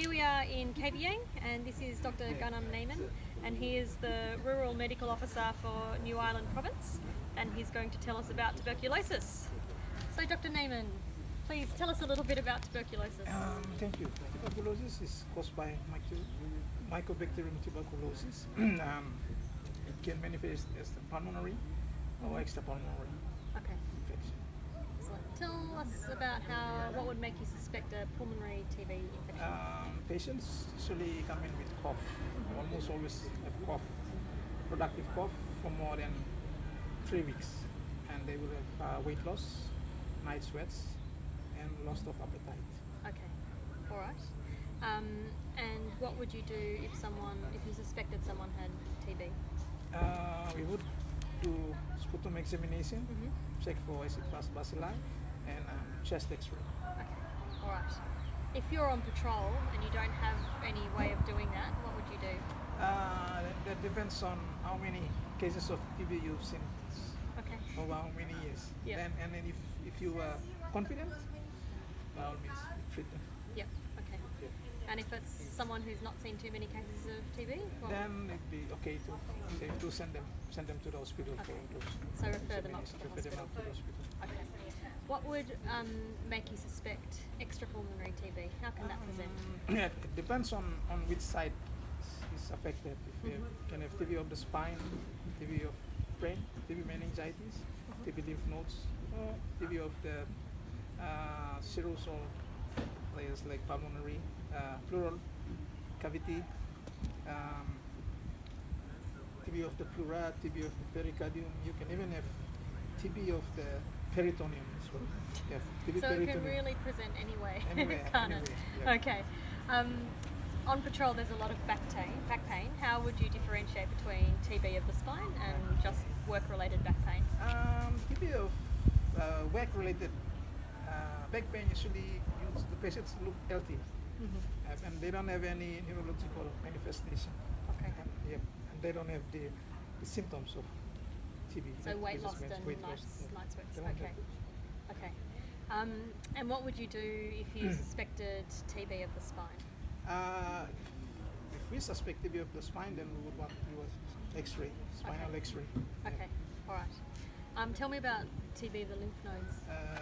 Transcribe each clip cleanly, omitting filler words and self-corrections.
here we are in KBA, and this is Dr. Ganam Naemen, and he is the Rural Medical Officer for New Ireland Province, and he's going to tell us about tuberculosis. So Dr. Naemen, please tell us a little bit about tuberculosis. Thank you. Tuberculosis is caused by Mycobacterium tuberculosis. It can manifest as the pulmonary or extrapulmonary Okay, infection. excellent. Tell us about what would make you suspect a pulmonary TB infection. Patients usually come in with cough, almost always have cough, productive cough for more than 3 weeks, and they will have weight loss, night sweats, and loss of appetite. Okay, all right. And what would you do if you suspected someone had TB? We would do sputum examination, check for acid fast bacilli, and chest X-ray. Okay, all right. If you're on patrol and you don't have any way of doing that, what would you do? That depends on how many cases of TB you've seen Okay. over how many years. Yeah. And then if you are confident, by all means, treat them. Yep. Okay. And if it's someone who's not seen too many cases of TB, Then it'd be okay to send them to the hospital for those. So refer them up to the Refer them hospital. up to the hospital. Okay. What would make you suspect extrapulmonary TB? How can that present? It depends on which side is affected. If you can have TB of the spine, TB of brain, TB meningitis, TB lymph nodes, or TB of the serosal layers like pulmonary, pleural cavity, TB of the pleura, TB of the pericardium. You can even have TB of the peritoneum as well. Yes, TB So peritoneum. it can really present anyway, Anywhere, can't it? yeah. Okay. On patrol, there's a lot of back pain. How would you differentiate between TB of the spine and just work-related back pain? TB of work-related back pain usually the patients look healthy, and they don't have any neurological manifestation. Okay. And they don't have the symptoms of TB. So weight This loss is and weight night loss. sweats. They don't Okay. have it. Okay. And what would you do if you suspected TB of the spine? If we suspect TB of the spine, then we would want to do an X-ray, spinal Okay. X-ray. Okay. All right. Tell me about TB of the lymph nodes.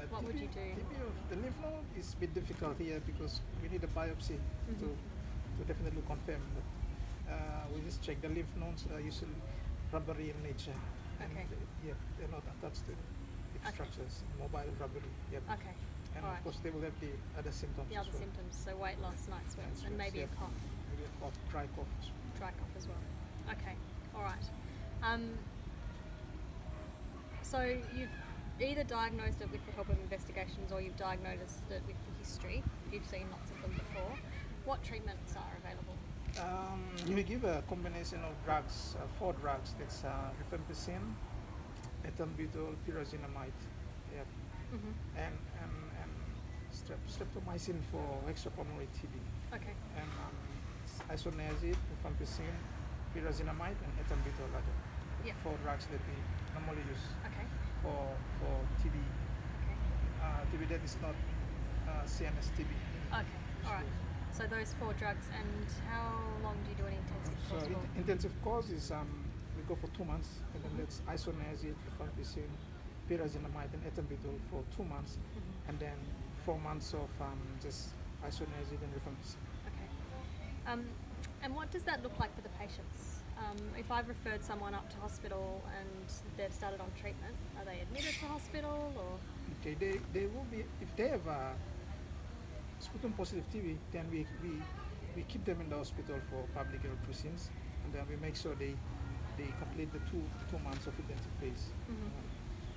What would you do? TB of the lymph node is a bit difficult here because we need a biopsy to definitely confirm that. We just check the lymph nodes are usually rubbery in nature, and Okay. they're not attached to deep Okay. structures, mobile rubbery. Yep. Okay. And All of right. course they will have the other symptoms. The as other well. symptoms, so weight loss, night sweats, and Sweats, maybe a yep. cough, Maybe a cough, dry cough. dry cough as well. Okay. All right. So you've either diagnosed it with the help of investigations or you've diagnosed it with the history. You've seen lots of them before. What treatments are available? We give a combination of drugs, 4 drugs. That's rifampicin, ethambutol, pyrazinamide, yep. and streptomycin for extrapulmonary TB, Okay. and isoniazid, rifampicin, pyrazinamide, and ethambutol are the Yep. 4 drugs that we normally use Okay. for TB. Okay. TB that is not CNS TB. Okay. All right. So those 4 drugs, and how long do you do an intensive So course for? intensive course is we go for 2 months, and then that's isoniazid, rifampicin, pyrazinamide, and ethambutol for 2 months, and then 4 months of just isoniazid and rifampicin. Okay. And what does that look like for the patients? If I've referred someone up to hospital and they've started on treatment, are they admitted to hospital or? Okay, they will be if they have sputum positive TB, then we keep them in the hospital for public health reasons, and then we make sure they complete the two months of intensive phase.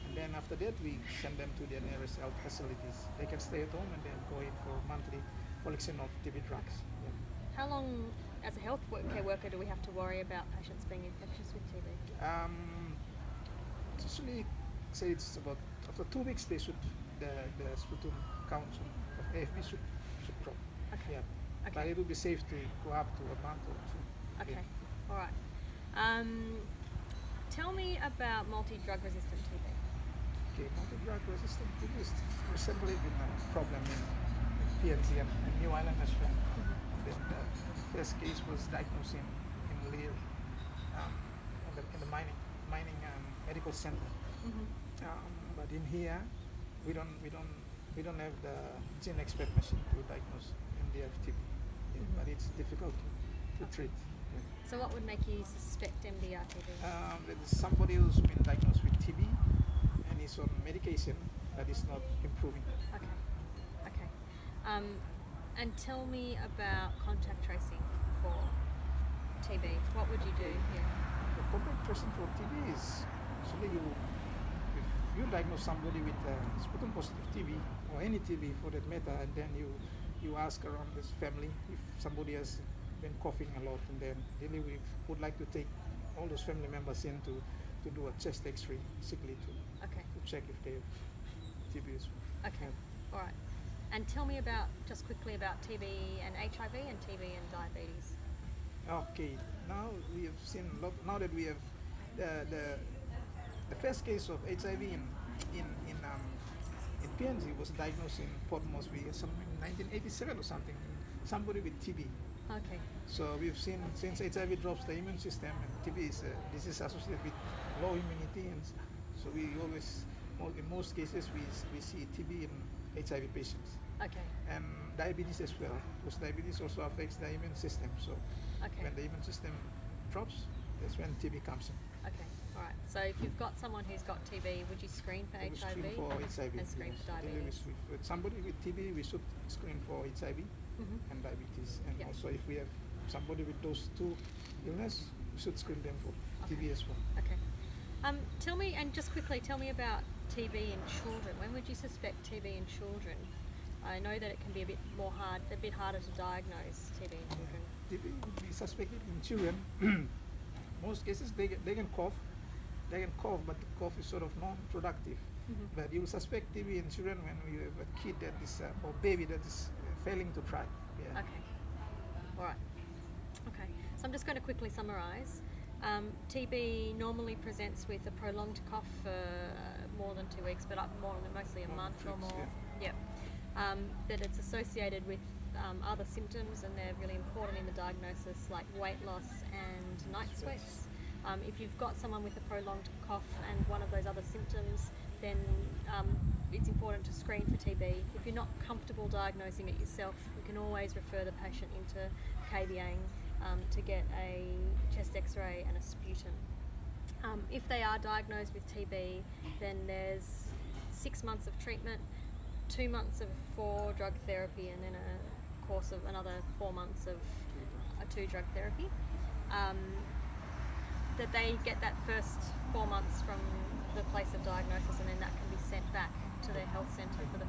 And then after that, we send them to their nearest health facilities. They can stay at home and then go in for monthly collection of TB drugs. Yeah. How long, as a care worker, do we have to worry about patients being infectious with TB? Usually, say it's about after 2 weeks, the sputum count of AFB should drop. Okay. Yeah. But Okay. it would be safe to go up to a month or 2. Okay. All right. Tell me about multi-drug resistant TB. Okay, multi-drug resistant TB is recently been a problem in PNC and New Ireland as well. then the first case was diagnosed in Lear, in the mining medical center. But in here, we don't have the gene expert machine to diagnose MDR TB. Yeah, but it's difficult to treat. Yeah. So what would make you suspect MDR TB? There's somebody who's been diagnosed with TB and is on medication that is not improving. Okay. And tell me about contact tracing for TB. What would you do here? The contact tracing for TB is actually if you diagnose somebody with sputum positive TB or any TB for that matter, and then you ask around this family if somebody has been coughing a lot, and then really we would like to take all those family members in to do a chest X-ray, basically to check if they have TB as well. Okay, all right. And tell me just quickly about TB and HIV and TB and diabetes. Okay, now we have seen a lot. Now that we have the first case of HIV in PNG was diagnosed in Port Moresby in 1987 or something. Somebody with TB. Okay. So we've seen since HIV drops the immune system, and TB is a disease associated with low immunity, and so we always, in most cases, we see TB in HIV patients. Okay. And diabetes as well, because diabetes also affects the immune system. So when the immune system drops, that's when TB comes in. Okay, all right. So if you've got someone who's got TB, would you screen for HIV? Screen for HIV. And screen for diabetes. With somebody with TB, we should screen for HIV and diabetes. And also if we have somebody with those two illnesses, we should screen them for TB as well. Okay. Tell me, and just quickly, tell me about TB in children. When would you suspect TB in children? I know that it can be a bit harder to diagnose TB in children. TB would be suspected in children. Most cases they can cough, but the cough is sort of non-productive. But you will suspect TB in children when you have a kid that is or baby that is failing to thrive. Yeah. Okay. All right. Okay. So I'm just going to quickly summarise. TB normally presents with a prolonged cough for more than 2 weeks, but mostly a month or more. Yeah. That it's associated with other symptoms, and they're really important in the diagnosis, like weight loss and night sweats. If you've got someone with a prolonged cough and one of those other symptoms, then it's important to screen for TB. If you're not comfortable diagnosing it yourself, you can always refer the patient into KBAing to get a chest X-ray and a sputum. If they are diagnosed with TB, then there's 6 months of treatment, 2 months of 4 drug therapy, and then a course of another 4 months of a 2 drug therapy. That they get that first 4 months from the place of diagnosis, and then that can be sent back to their health centre for the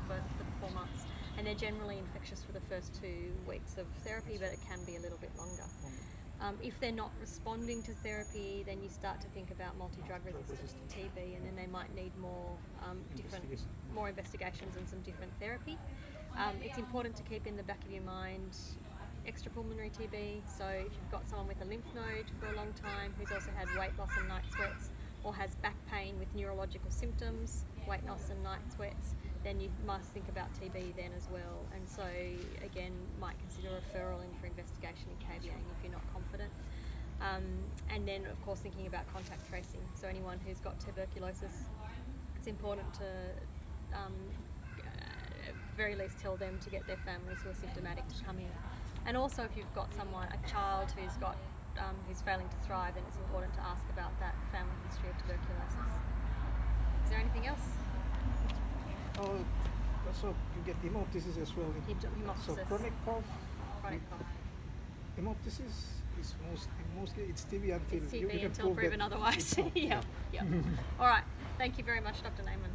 4 months. And they're generally infectious for the first 2 weeks of therapy, but it can be a little bit longer. If they're not responding to therapy, then you start to think about multi-drug resistant TB, and then they might need more investigations and some different therapy. It's important to keep in the back of your mind extrapulmonary TB. So if you've got someone with a lymph node for a long time who's also had weight loss and night sweats, or has back pain with neurological symptoms, weight loss and night sweats, then you must think about TB then as well. And so again, might consider referral in for investigation in KBAing if you're not confident. And then of course thinking about contact tracing. So anyone who's got tuberculosis, it's important to at very least tell them to get their families who are symptomatic to come in. And also if you've got a child who's failing to thrive, then it's important to ask about that family history of tuberculosis. Is there anything else? Oh, so you get hemoptysis as well. Hemoptysis. So chronic cough. Chronic cough. Hemoptysis is mostly it's TB until it's TB you can until proven otherwise. Yeah. All right. Thank you very much, Dr. Naemen.